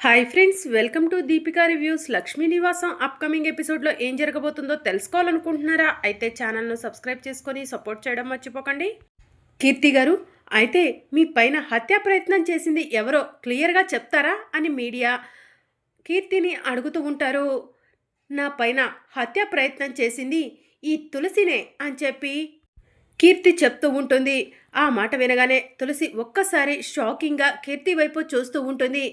Hi friends, welcome to Deepika reviews. Lakshmi నివాసం upcoming ఎపిసోడ్లో ఏం జరగబోతుందో తెలుసుకోవాలనుకుంటున్నారా? అయితే ఛానల్ను సబ్స్క్రైబ్ చేసుకొని సపోర్ట్ చేయడం మర్చిపోకండి. కీర్తి గారు, అయితే మీ పైన హత్యా ప్రయత్నం చేసింది ఎవరో క్లియర్గా చెప్తారా అని మీడియా కీర్తిని అడుగుతూ ఉంటారు. నా పైన హత్యా ప్రయత్నం చేసింది ఈ తులసినే అని చెప్పి కీర్తి చెప్తూ ఉంటుంది. ఆ మాట వినగానే తులసి ఒక్కసారి షాకింగ్గా కీర్తి వైపు చూస్తూ ఉంటుంది.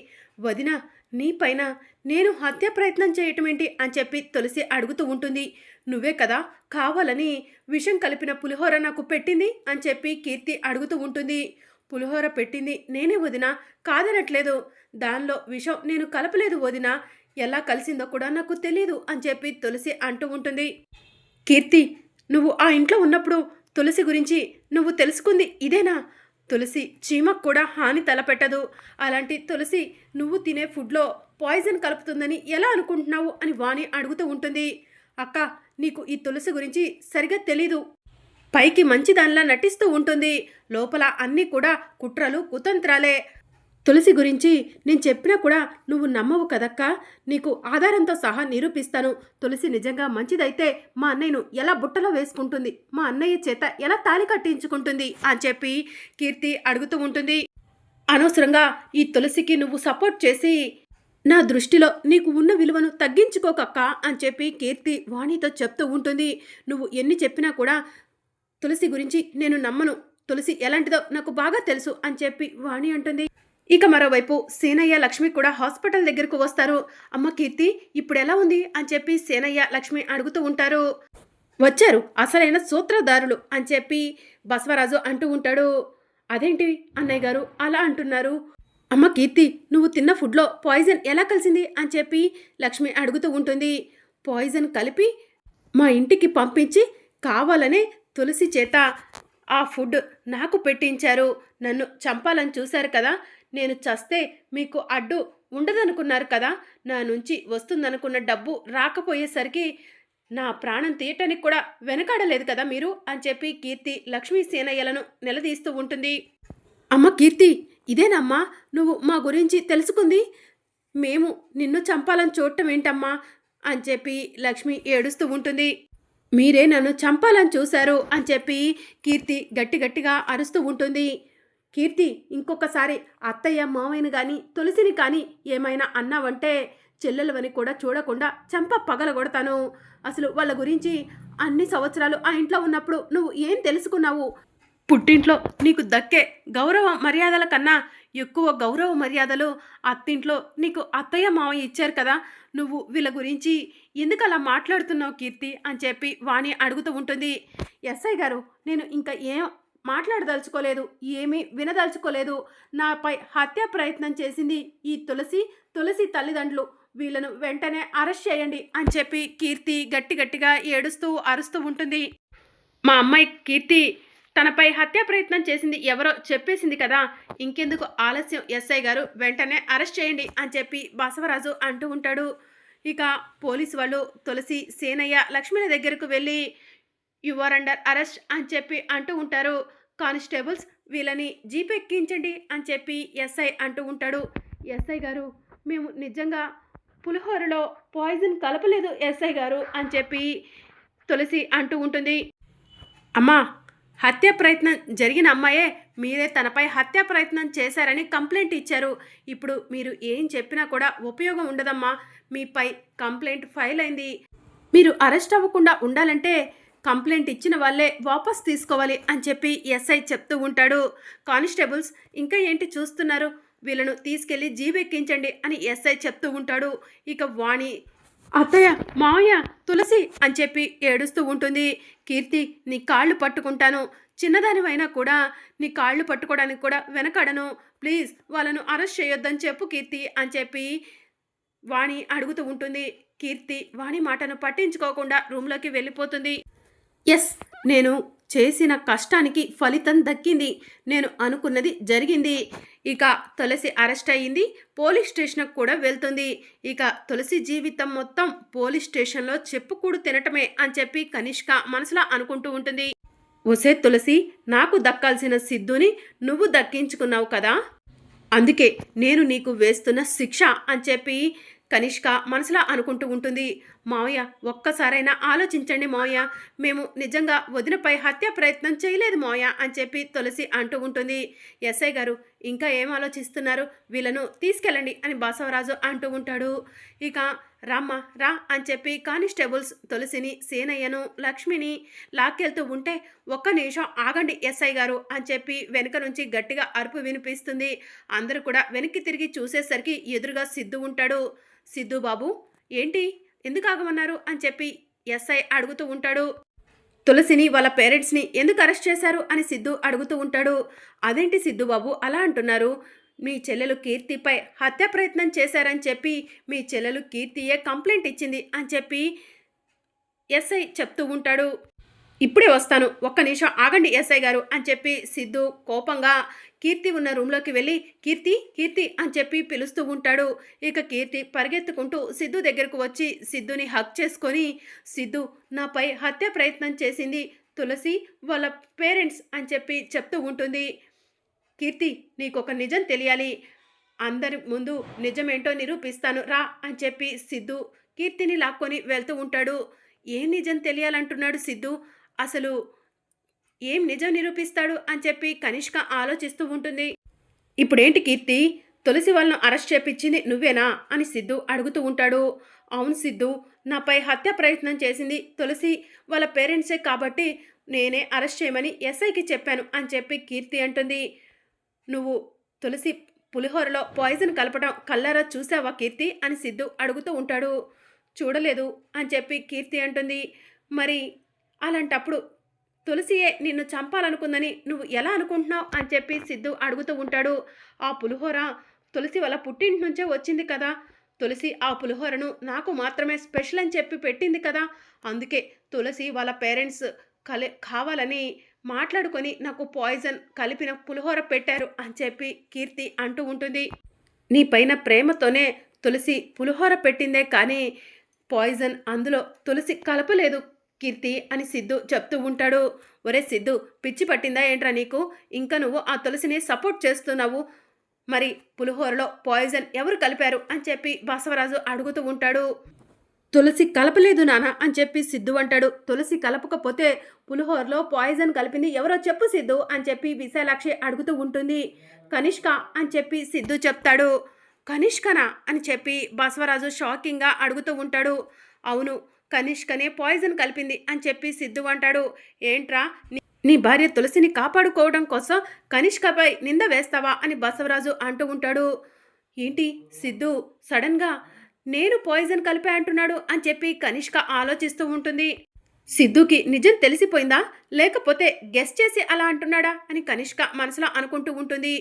వదిన, నీ పైన నేను హత్య ప్రయత్నం చేయటం ఏంటి అని చెప్పి తులసి అడుగుతూ ఉంటుంది. నువ్వే కదా కావాలని విషం కలిపిన పులిహోర నాకు పెట్టింది అని చెప్పి కీర్తి అడుగుతూ ఉంటుంది. పులిహోర పెట్టింది నేనే వదిన, కాదనట్లేదు. దానిలో విషం నేను కలపలేదు వదిన. ఎలా కలిసిందో కూడా నాకు తెలియదు అని చెప్పి తులసి అంటూ ఉంటుంది. కీర్తి, నువ్వు ఆ ఇంట్లో ఉన్నప్పుడు తులసి గురించి నువ్వు తెలుసుకుంది ఇదేనా? తులసి చీమకు కూడా హాని తలపెట్టదు. అలాంటి తులసి నువ్వు తినే ఫుడ్లో పాయిజన్ కలుపుతుందని ఎలా అనుకుంటున్నావు అని వాణి అడుగుతూ ఉంటుంది. అక్క, నీకు ఈ తులసి గురించి సరిగా తెలీదు. పైకి మంచిదానిలా నటిస్తూ ఉంటుంది, లోపల అన్నీ కూడా కుట్రలు కుతంత్రాలే. తులసి గురించి నేను చెప్పినా కూడా నువ్వు నమ్మవు కదక్కా. నీకు ఆధారంతో సహా నిరూపిస్తాను. తులసి నిజంగా మంచిదైతే మా అన్నయ్యను ఎలా బుట్టలో వేసుకుంటుంది, మా అన్నయ్య చేత ఎలా తాళి కట్టించుకుంటుంది అని చెప్పి కీర్తి అడుగుతూ ఉంటుంది. అనవసరంగా ఈ తులసికి నువ్వు సపోర్ట్ చేసి నా దృష్టిలో నీకు ఉన్న విలువను తగ్గించుకోకక్క అని చెప్పి కీర్తి వాణితో చెప్తూ ఉంటుంది. నువ్వు ఎన్ని చెప్పినా కూడా తులసి గురించి నేను నమ్మను. తులసి ఎలాంటిదో నాకు బాగా తెలుసు అని చెప్పి వాణి అంటుంది. ఇక మరోవైపు సేనయ్య లక్ష్మి కూడా హాస్పిటల్ దగ్గరకు వస్తారు. అమ్మ కీర్తి ఇప్పుడు ఎలా ఉంది అని చెప్పి సేనయ్య లక్ష్మి అడుగుతూ ఉంటారు. వచ్చారు అసలైన సూత్రధారులు అని చెప్పి బసవరాజు అంటూ ఉంటాడు. అదేంటి అన్నయ్య గారు అలా అంటున్నారు? అమ్మ కీర్తి, నువ్వు తిన్న ఫుడ్లో పాయిజన్ ఎలా కలిసింది అని చెప్పి లక్ష్మి అడుగుతూ ఉంటుంది. పాయిజన్ కలిపి మా ఇంటికి పంపించి కావాలనే తులసి చేత ఆ ఫుడ్ నాకు పెట్టించారు. నన్ను చంపాలని చూశారు కదా. నేను చస్తే మీకు అడ్డు ఉండదనుకున్నారు కదా. నా నుంచి వస్తుందనుకున్న డబ్బు రాకపోయేసరికి నా ప్రాణం తీయటానికి కూడా వెనకాడలేదు కదా మీరు అని చెప్పి కీర్తి లక్ష్మీ సేనయ్యలను నిలదీస్తూ ఉంటుంది. అమ్మ కీర్తి, ఇదేనమ్మా నువ్వు మా గురించి తెలుసుకుంది? మేము నిన్ను చంపాలని చూడటం ఏంటమ్మా అని చెప్పి లక్ష్మి ఏడుస్తూ ఉంటుంది. మీరే నన్ను చంపాలని చూశారు అని చెప్పి కీర్తి గట్టిగా అరుస్తూ ఉంటుంది. కీర్తి, ఇంకొకసారి అత్తయ్య మావయ్యను కానీ తులసిని కానీ ఏమైనా అన్నావంటే చెల్లెలవని కూడా చూడకుండా చంప పగలగొడతాను. అసలు వాళ్ళ గురించి అన్ని సంవత్సరాలు ఆ ఇంట్లో ఉన్నప్పుడు నువ్వు ఏం తెలుసుకున్నావు? పుట్టింట్లో నీకు దక్కే గౌరవ మర్యాదల కన్నా ఎక్కువ గౌరవ మర్యాదలు అత్తింట్లో నీకు అత్తయ్య మావయ్య ఇచ్చారు కదా. నువ్వు వీళ్ళ గురించి ఎందుకు అలా మాట్లాడుతున్నావు కీర్తి అని చెప్పి వాణి అడుగుతూ ఉంటుంది. ఎస్ఐ గారు, నేను ఇంకా ఏం మాట్లాడదలుచుకోలేదు, ఏమీ వినదలుచుకోలేదు. నాపై హత్య ప్రయత్నం చేసింది ఈ తులసి తల్లిదండ్రులు. వీళ్ళను వెంటనే అరెస్ట్ చేయండి అని చెప్పి కీర్తి గట్టిగా ఏడుస్తూ అరుస్తూ ఉంటుంది. మా అమ్మాయి కీర్తి తనపై హత్య ప్రయత్నం చేసింది ఎవరో చెప్పేసింది కదా, ఇంకెందుకు ఆలస్యం ఎస్ఐ గారు, వెంటనే అరెస్ట్ చేయండి అని చెప్పి బసవరాజు అంటూ ఉంటాడు. ఇక పోలీసు వాళ్ళు తులసి, సేనయ్య, లక్ష్మణ దగ్గరకు వెళ్ళి యు ఆర్ అండర్ అరెస్ట్ అని చెప్పి అంటూ ఉంటారు. కానిస్టేబుల్స్, వీళ్ళని జీప్ ఎక్కించండి అని చెప్పి ఎస్ఐ అంటూ ఉంటాడు. ఎస్ఐ గారు, మేము నిజంగా పులిహోరలో పాయిజన్ కలపలేదు ఎస్ఐ గారు అని చెప్పి తులసి అంటూ ఉంటుంది. అమ్మా, హత్య ప్రయత్నం జరిగిన అమ్మాయే మీరే తనపై హత్య ప్రయత్నం చేశారని కంప్లైంట్ ఇచ్చారు. ఇప్పుడు మీరు ఏం చెప్పినా కూడా ఉపయోగం ఉండదమ్మా. మీపై కంప్లైంట్ ఫైల్ అయింది. మీరు అరెస్ట్ అవ్వకుండా ఉండాలంటే కంప్లైంట్ ఇచ్చిన వాళ్ళే వాపస్ తీసుకోవాలి అని చెప్పి ఎస్ఐ చెప్తూ ఉంటాడు. కానిస్టేబుల్స్, ఇంకా ఏంటి చూస్తున్నారు, వీళ్ళను తీసుకెళ్లి జీబు ఎక్కించండి అని ఎస్ఐ చెప్తూ ఉంటాడు. ఇక వాణి, అత్తయ్య, మావయ్య, తులసి అని చెప్పి ఏడుస్తూ ఉంటుంది. కీర్తి, నీ కాళ్ళు పట్టుకుంటాను, చిన్నదానివైనా కూడా నీ కాళ్ళు పట్టుకోవడానికి కూడా వెనకడను. ప్లీజ్ వాళ్ళను అరెస్ట్ చేయొద్దని చెప్పు కీర్తి అని చెప్పి వాణి అడుగుతూ ఉంటుంది. కీర్తి వాణి మాటను పట్టించుకోకుండా రూమ్లోకి వెళ్ళిపోతుంది. ఎస్, నేను చేసిన కష్టానికి ఫలితం దక్కింది. నేను అనుకున్నది జరిగింది. ఇక తులసి అరెస్ట్ అయ్యింది, పోలీస్ స్టేషన్కి కూడా వెళ్తుంది. ఇక తులసి జీవితం మొత్తం పోలీస్ స్టేషన్లో చెప్పుకూడు తినటమే అని చెప్పి కనిష్క మనసులో అనుకుంటూ ఉంటుంది. ఒసే తులసి, నాకు దక్కాల్సిన సిద్ధుని నువ్వు దక్కించుకున్నావు కదా. అందుకే నేను నీకు వేస్తున్న శిక్ష అని చెప్పి కనిష్క మనసులో అనుకుంటూ ఉంటుంది. మావయ్య ఒక్కసారైనా ఆలోచించండి మావయ్య, మేము నిజంగా వదినపై హత్య ప్రయత్నం చేయలేదు మావయ్య అని చెప్పి తులసి అంటూ ఉంటుంది. ఎస్ఐ గారు ఇంకా ఏం ఆలోచిస్తున్నారు, వీళ్ళను తీసుకెళ్ళండి అని బసవరాజు అంటూ ఉంటాడు. ఇక రామ్మ రా అని చెప్పి కానిస్టేబుల్స్ తులసిని, సేనయ్యను, లక్ష్మిని లాక్కెళ్తూ ఉంటే ఒక్క నిమిషం ఆగండి ఎస్ఐ గారు అని చెప్పి వెనుక నుంచి గట్టిగా అరుపు వినిపిస్తుంది. అందరూ కూడా వెనక్కి తిరిగి చూసేసరికి ఎదురుగా సిద్ధు ఉంటాడు. సిద్ధు బాబు ఏంటి ఎందుకు ఆగమన్నారు అని చెప్పి ఎస్ఐ అడుగుతూ ఉంటాడు. తులసిని వాళ్ళ పేరెంట్స్ని ఎందుకు అరెస్ట్ చేశారు అని సిద్ధు అడుగుతూ ఉంటాడు. అదేంటి సిద్ధు బాబు అలా అంటున్నారు, మీ చెల్లెలు కీర్తిపై హత్య ప్రయత్నం చేశారని చెప్పి మీ చెల్లెలు కీర్తియే కంప్లైంట్ ఇచ్చింది అని చెప్పి ఎస్ఐ చెప్తూ ఉంటాడు. ఇప్పుడే వస్తాను ఒక్క నిమిషం ఆగండి ఎస్ఐ గారు అని చెప్పి సిద్ధు కోపంగా కీర్తి ఉన్న రూమ్లోకి వెళ్ళి కీర్తి కీర్తి అని చెప్పి పిలుస్తూ ఉంటాడు. ఇక కీర్తి పరిగెత్తుకుంటూ సిద్ధు దగ్గరకు వచ్చి సిద్ధుని హక్ చేసుకొని, సిద్ధు నాపై హత్య ప్రయత్నం చేసింది తులసి వాళ్ళ పేరెంట్స్ అని చెప్పి చెప్తూ ఉంటుంది. కీర్తి నీకొక నిజం తెలియాలి, అందరి ముందు నిజమేంటో నిరూపిస్తాను రా అని చెప్పి సిద్ధు కీర్తిని లాక్కొని వెళ్తూ ఉంటాడు. ఏం నిజం తెలియాలంటున్నాడు సిద్ధు, అసలు ఏం నిజం నిరూపిస్తాడు అని చెప్పి కనిష్క ఆలోచిస్తూ ఉంటుంది. ఇప్పుడేంటి కీర్తి, తులసి వాళ్ళను అరెస్ట్ చేపించింది నువ్వేనా అని సిద్ధు అడుగుతూ ఉంటాడు. అవును సిద్ధు, నాపై హత్య ప్రయత్నం చేసింది తులసి వాళ్ళ పేరెంట్సే కాబట్టి నేనే అరెస్ట్ చేయమని ఎస్ఐకి చెప్పాను అని చెప్పి కీర్తి అంటుంది. నువ్వు తులసి పులిహోరలో పాయిజన్ కలపడం కల్లారా చూసావా కీర్తి అని సిద్ధు అడుగుతూ ఉంటాడు. చూడలేదు అని చెప్పి కీర్తి అంటుంది. మరి అలాంటప్పుడు తులసియే నిన్ను చంపాలనుకుందని నువ్వు ఎలా అనుకుంటున్నావు అని చెప్పి సిద్ధు అడుగుతూ ఉంటాడు. ఆ పులిహోర తులసి వాళ్ళ పుట్టింటి నుంచే వచ్చింది కదా, తులసి ఆ పులిహోరను నాకు మాత్రమే స్పెషల్ అని చెప్పి పెట్టింది కదా, అందుకే తులసి వాళ్ళ పేరెంట్స్ కావాలని మాట్లాడుకొని నాకు పాయిజన్ కలిపిన పులిహోర పెట్టారు అని చెప్పి కీర్తి అంటూ ఉంటుంది. నీ పైన ప్రేమతోనే తులసి పులిహోర పెట్టిందే కానీ పాయిజన్ అందులో తులసి కలపలేదు కీర్తి అని సిద్ధు చెప్తూ ఉంటాడు. ఒరే సిద్ధు పిచ్చి పట్టిందా ఏంట్రా నీకు, ఇంకా నువ్వు ఆ తులసిని సపోర్ట్ చేస్తున్నావు, మరి పులిహోరలో పాయిజన్ ఎవరు కలిపారు అని చెప్పి బసవరాజు అడుగుతూ ఉంటాడు. తులసి కలపలేదు నాన్న అని చెప్పి సిద్ధు అంటాడు. తులసి కలపకపోతే పులిహోరలో పాయిజన్ కలిపింది ఎవరో చెప్పు సిద్ధు అని చెప్పి విశాలాక్షి అడుగుతూ ఉంటుంది. కనిష్క అని చెప్పి సిద్ధు చెప్తాడు. కనిష్కనా అని చెప్పి బసవరాజు షాకింగ్గా అడుగుతూ ఉంటాడు. అవును కనిష్కనే పాయిజన్ కలిపింది అని చెప్పి సిద్ధు అంటాడు. ఏంట్రా నీ భార్య తులసిని కాపాడుకోవడం కోసం కనిష్కపై నింద వేస్తావా అని బసవరాజు అంటూ ఉంటాడు. ఏంటి సిద్ధు సడన్గా నేను పాయిజన్ కలిపా అంటున్నాడు అని చెప్పి కనిష్క ఆలోచిస్తూ ఉంటుంది. సిద్ధుకి నిజం తెలిసిపోయిందా లేకపోతే గెస్ చేసి అలా అంటున్నాడా అని కనిష్క మనసులో అనుకుంటూ ఉంటుంది.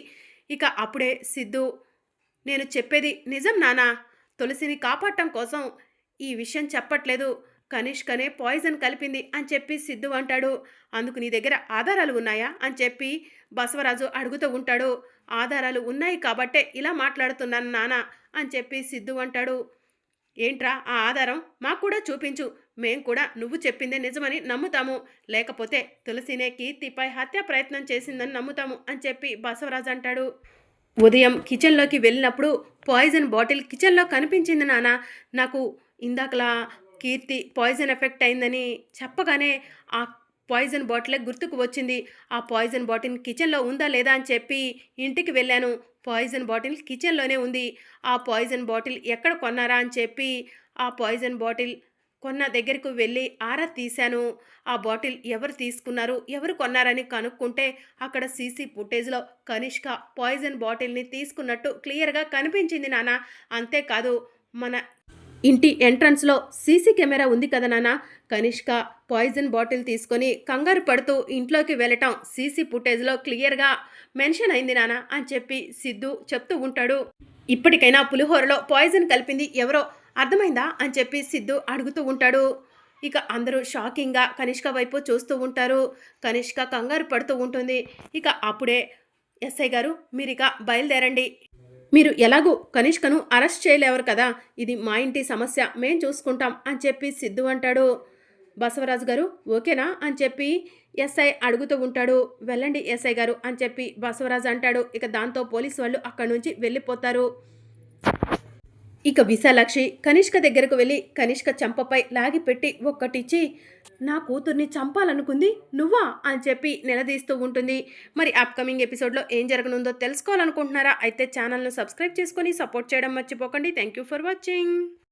ఇక అప్పుడే సిద్ధు నేను చెప్పేది నిజం నానా, తులసిని కాపాడటం కోసం ఈ విషయం చెప్పట్లేదు, కనిష్కనే పాయిజన్ కలిపింది అని చెప్పి సిద్ధు అంటాడు. అందుకు నీ దగ్గర ఆధారాలు ఉన్నాయా అని చెప్పి బసవరాజు అడుగుతూ ఉంటాడు. ఆధారాలు ఉన్నాయి కాబట్టే ఇలా మాట్లాడుతున్నాను నానా అని చెప్పి సిద్ధు అంటాడు. ఏంట్రా ఆ ఆధారం మాకు కూడా చూపించు, మేం కూడా నువ్వు చెప్పిందే నిజమని నమ్ముతాము, లేకపోతే తులసినే కీర్తిపై హత్య ప్రయత్నం చేసిందని నమ్ముతాము అని చెప్పి బసవరాజు అంటాడు. ఉదయం కిచెన్లోకి వెళ్ళినప్పుడు పాయిజన్ బాటిల్ కిచెన్లో కనిపించింది నాన్న, నాకు ఇందాకలా కీర్తి పాయిజన్ ఎఫెక్ట్ అయిందని చెప్పగానే ఆ పాయిజన్ బాటిలే గుర్తుకు వచ్చింది. ఆ పాయిజన్ బాటిల్ కిచెన్లో ఉందా లేదా అని చెప్పి ఇంటికి వెళ్ళాను, పాయిజన్ బాటిల్ కిచెన్లోనే ఉంది. ఆ పాయిజన్ బాటిల్ ఎక్కడ కొన్నారా అని చెప్పి ఆ పాయిజన్ బాటిల్ కొన్న దగ్గరకు వెళ్ళి ఆరా తీశాను. ఆ బాటిల్ ఎవరు తీసుకున్నారు ఎవరు కొన్నారని కనుక్కుంటే అక్కడ సీసీ ఫుటేజ్లో కనిష్క పాయిజన్ బాటిల్ని తీసుకున్నట్టు క్లియర్గా కనిపించింది నాన్న. అంతేకాదు మన ఇంటి ఎంట్రన్స్లో సీసీ కెమెరా ఉంది కదా నాన్న, కనిష్క పాయిజన్ బాటిల్ తీసుకొని కంగారు పడుతూ ఇంట్లోకి వెళ్ళటం సీసీ ఫుటేజ్లో క్లియర్గా మెన్షన్ అయింది నాన్న అని చెప్పి సిద్ధు చెప్తూ ఉంటాడు. ఇప్పటికైనా పులిహోరలో పాయిజన్ కలిపింది ఎవరో అర్థమైందా అని చెప్పి సిద్ధు అడుగుతూ ఉంటాడు. ఇక అందరూ షాకింగ్గా కనిష్క వైపు చూస్తూ ఉంటారు. కనిష్క కంగారు పడుతూ ఉంటుంది. ఇక అప్పుడే ఎస్ఐ గారు మీరిక బయలుదేరండి, మీరు ఎలాగూ కనిష్కను అరెస్ట్ చేయలేవరు కదా, ఇది మా ఇంటి సమస్య మేం చూసుకుంటాం అని చెప్పి సిద్ధు అంటాడు. బసవరాజు గారు ఓకేనా అని చెప్పి ఎస్ఐ అడుగుతూ ఉంటాడు. వెళ్ళండి ఎస్ఐ గారు అని చెప్పి బసవరాజు అంటాడు. ఇక దాంతో పోలీసు వాళ్ళు అక్కడి నుంచి వెళ్ళిపోతారు. ఇక విశాలాక్షి కనిష్క దగ్గరకు వెళ్ళి కనిష్క చెంపపై లాగిపెట్టి ఒక్కటిచ్చి నా కూతుర్ని చంపాలనుకుంది నువ్వా అని చెప్పి నిలదీస్తూ ఉంటుంది. మరి అప్కమింగ్ ఎపిసోడ్లో ఏం జరగనుందో తెలుసుకోవాలనుకుంటున్నారా? అయితే ఛానల్ను సబ్స్క్రైబ్ చేసుకొని సపోర్ట్ చేయడం మర్చిపోకండి. Thank you for watching.